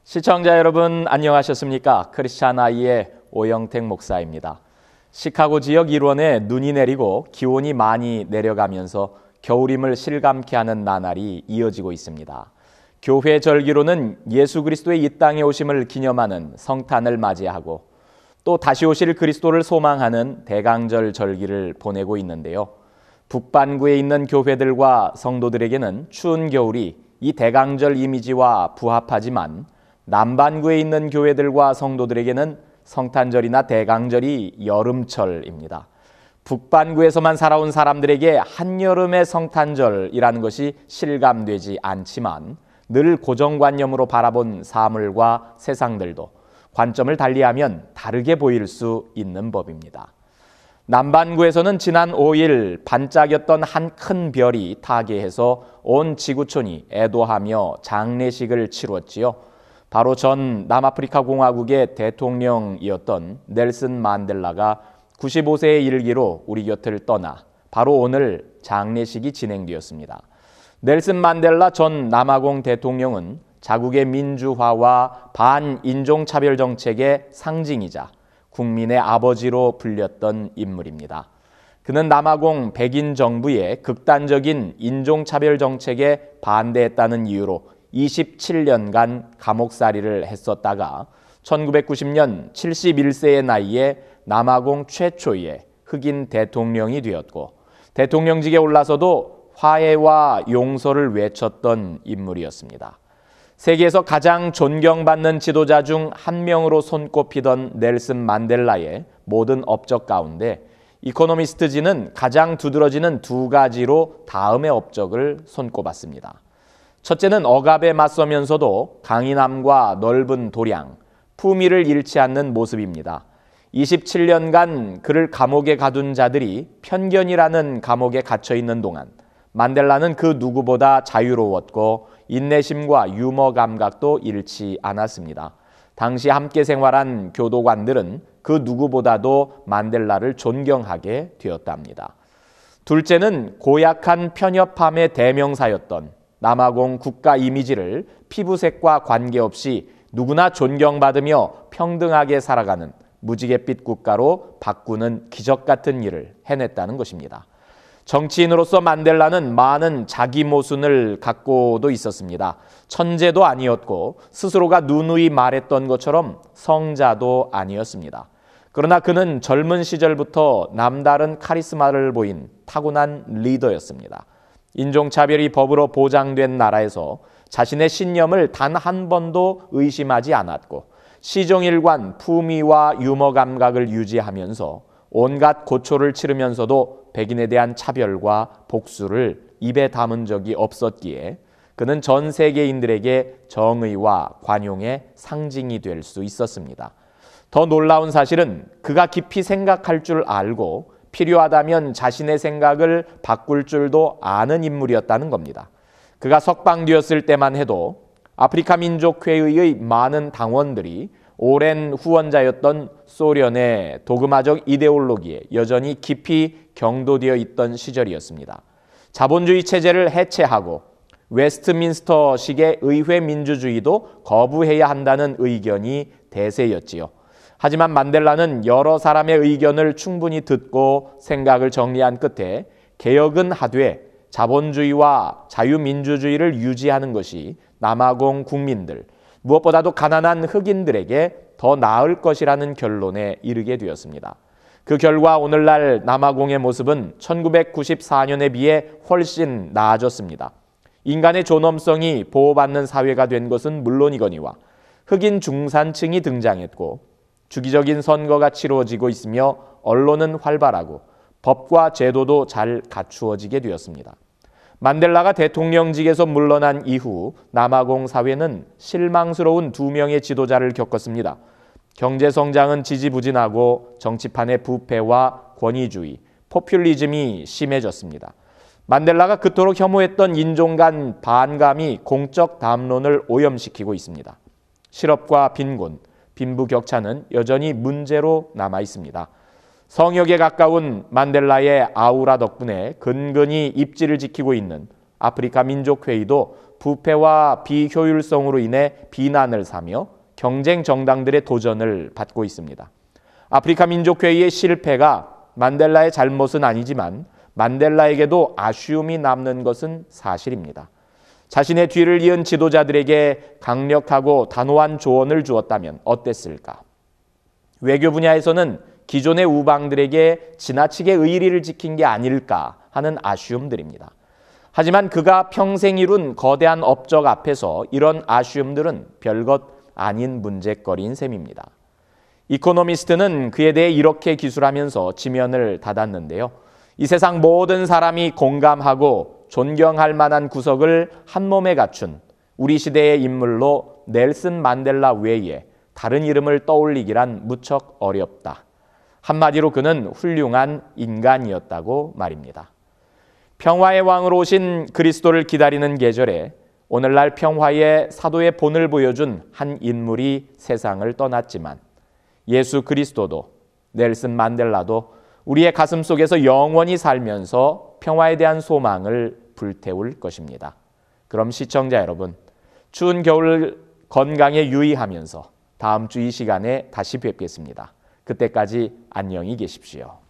시청자 여러분 안녕하셨습니까? 크리스찬 아이의 오영택 목사입니다. 시카고 지역 일원에 눈이 내리고 기온이 많이 내려가면서 겨울임을 실감케 하는 나날이 이어지고 있습니다. 교회 절기로는 예수 그리스도의 이 땅에 오심을 기념하는 성탄을 맞이하고 또 다시 오실 그리스도를 소망하는 대강절 절기를 보내고 있는데요. 북반구에 있는 교회들과 성도들에게는 추운 겨울이 이 대강절 이미지와 부합하지만 남반구에 있는 교회들과 성도들에게는 성탄절이나 대강절이 여름철입니다. 북반구에서만 살아온 사람들에게 한여름의 성탄절이라는 것이 실감되지 않지만 늘 고정관념으로 바라본 사물과 세상들도 관점을 달리하면 다르게 보일 수 있는 법입니다. 남반구에서는 지난 5일 반짝였던 한 큰 별이 타계해서 온 지구촌이 애도하며 장례식을 치렀지요. 바로 전 남아프리카 공화국의 대통령이었던 넬슨 만델라가 95세의 일기로 우리 곁을 떠나 바로 오늘 장례식이 진행되었습니다. 넬슨 만델라 전 남아공 대통령은 자국의 민주화와 반인종차별 정책의 상징이자 국민의 아버지로 불렸던 인물입니다. 그는 남아공 백인 정부의 극단적인 인종차별 정책에 반대했다는 이유로 27년간 감옥살이를 했었다가 1990년 71세의 나이에 남아공 최초의 흑인 대통령이 되었고 대통령직에 올라서도 화해와 용서를 외쳤던 인물이었습니다. 세계에서 가장 존경받는 지도자 중 한 명으로 손꼽히던 넬슨 만델라의 모든 업적 가운데 이코노미스트지는 가장 두드러지는 두 가지로 다음의 업적을 손꼽았습니다. 첫째는 억압에 맞서면서도 강인함과 넓은 도량, 품위를 잃지 않는 모습입니다. 27년간 그를 감옥에 가둔 자들이 편견이라는 감옥에 갇혀 있는 동안 만델라는 그 누구보다 자유로웠고 인내심과 유머 감각도 잃지 않았습니다. 당시 함께 생활한 교도관들은 그 누구보다도 만델라를 존경하게 되었답니다. 둘째는 고약한 편협함의 대명사였던 남아공 국가 이미지를 피부색과 관계없이 누구나 존경받으며 평등하게 살아가는 무지갯빛 국가로 바꾸는 기적 같은 일을 해냈다는 것입니다. 정치인으로서 만델라는 많은 자기 모순을 갖고도 있었습니다. 천재도 아니었고 스스로가 누누이 말했던 것처럼 성자도 아니었습니다. 그러나 그는 젊은 시절부터 남다른 카리스마를 보인 타고난 리더였습니다. 인종차별이 법으로 보장된 나라에서 자신의 신념을 단 한 번도 의심하지 않았고 시종일관 품위와 유머 감각을 유지하면서 온갖 고초를 치르면서도 백인에 대한 차별과 복수를 입에 담은 적이 없었기에 그는 전 세계인들에게 정의와 관용의 상징이 될 수 있었습니다. 더 놀라운 사실은 그가 깊이 생각할 줄 알고 필요하다면 자신의 생각을 바꿀 줄도 아는 인물이었다는 겁니다. 그가 석방되었을 때만 해도 아프리카 민족회의의 많은 당원들이 오랜 후원자였던 소련의 도그마적 이데올로기에 여전히 깊이 경도되어 있던 시절이었습니다. 자본주의 체제를 해체하고 웨스트민스터식의 의회 민주주의도 거부해야 한다는 의견이 대세였지요. 하지만 만델라는 여러 사람의 의견을 충분히 듣고 생각을 정리한 끝에 개혁은 하되 자본주의와 자유민주주의를 유지하는 것이 남아공 국민들, 무엇보다도 가난한 흑인들에게 더 나을 것이라는 결론에 이르게 되었습니다. 그 결과 오늘날 남아공의 모습은 1994년에 비해 훨씬 나아졌습니다. 인간의 존엄성이 보호받는 사회가 된 것은 물론이거니와 흑인 중산층이 등장했고 주기적인 선거가 치루어지고 있으며 언론은 활발하고 법과 제도도 잘 갖추어지게 되었습니다. 만델라가 대통령직에서 물러난 이후 남아공 사회는 실망스러운 두 명의 지도자를 겪었습니다. 경제성장은 지지부진하고 정치판의 부패와 권위주의, 포퓰리즘이 심해졌습니다. 만델라가 그토록 혐오했던 인종 간 반감이 공적 담론을 오염시키고 있습니다. 실업과 빈곤, 빈부격차는 여전히 문제로 남아 있습니다. 성역에 가까운 만델라의 아우라 덕분에 근근히 입지를 지키고 있는 아프리카 민족회의도 부패와 비효율성으로 인해 비난을 사며 경쟁 정당들의 도전을 받고 있습니다. 아프리카 민족회의의 실패가 만델라의 잘못은 아니지만 만델라에게도 아쉬움이 남는 것은 사실입니다. 자신의 뒤를 이은 지도자들에게 강력하고 단호한 조언을 주었다면 어땠을까? 외교 분야에서는 기존의 우방들에게 지나치게 의리를 지킨 게 아닐까 하는 아쉬움들입니다. 하지만 그가 평생 이룬 거대한 업적 앞에서 이런 아쉬움들은 별것 아닌 문제거리인 셈입니다. 이코노미스트는 그에 대해 이렇게 기술하면서 지면을 닫았는데요. 이 세상 모든 사람이 공감하고 존경할 만한 구석을 한 몸에 갖춘 우리 시대의 인물로 넬슨 만델라 외에 다른 이름을 떠올리기란 무척 어렵다. 한마디로 그는 훌륭한 인간이었다고 말입니다. 평화의 왕으로 오신 그리스도를 기다리는 계절에 오늘날 평화의 사도의 본을 보여준 한 인물이 세상을 떠났지만 예수 그리스도도 넬슨 만델라도 우리의 가슴 속에서 영원히 살면서 평화에 대한 소망을 불태울 것입니다. 그럼 시청자 여러분, 추운 겨울 건강에 유의하면서 다음 주 이 시간에 다시 뵙겠습니다. 그때까지 안녕히 계십시오.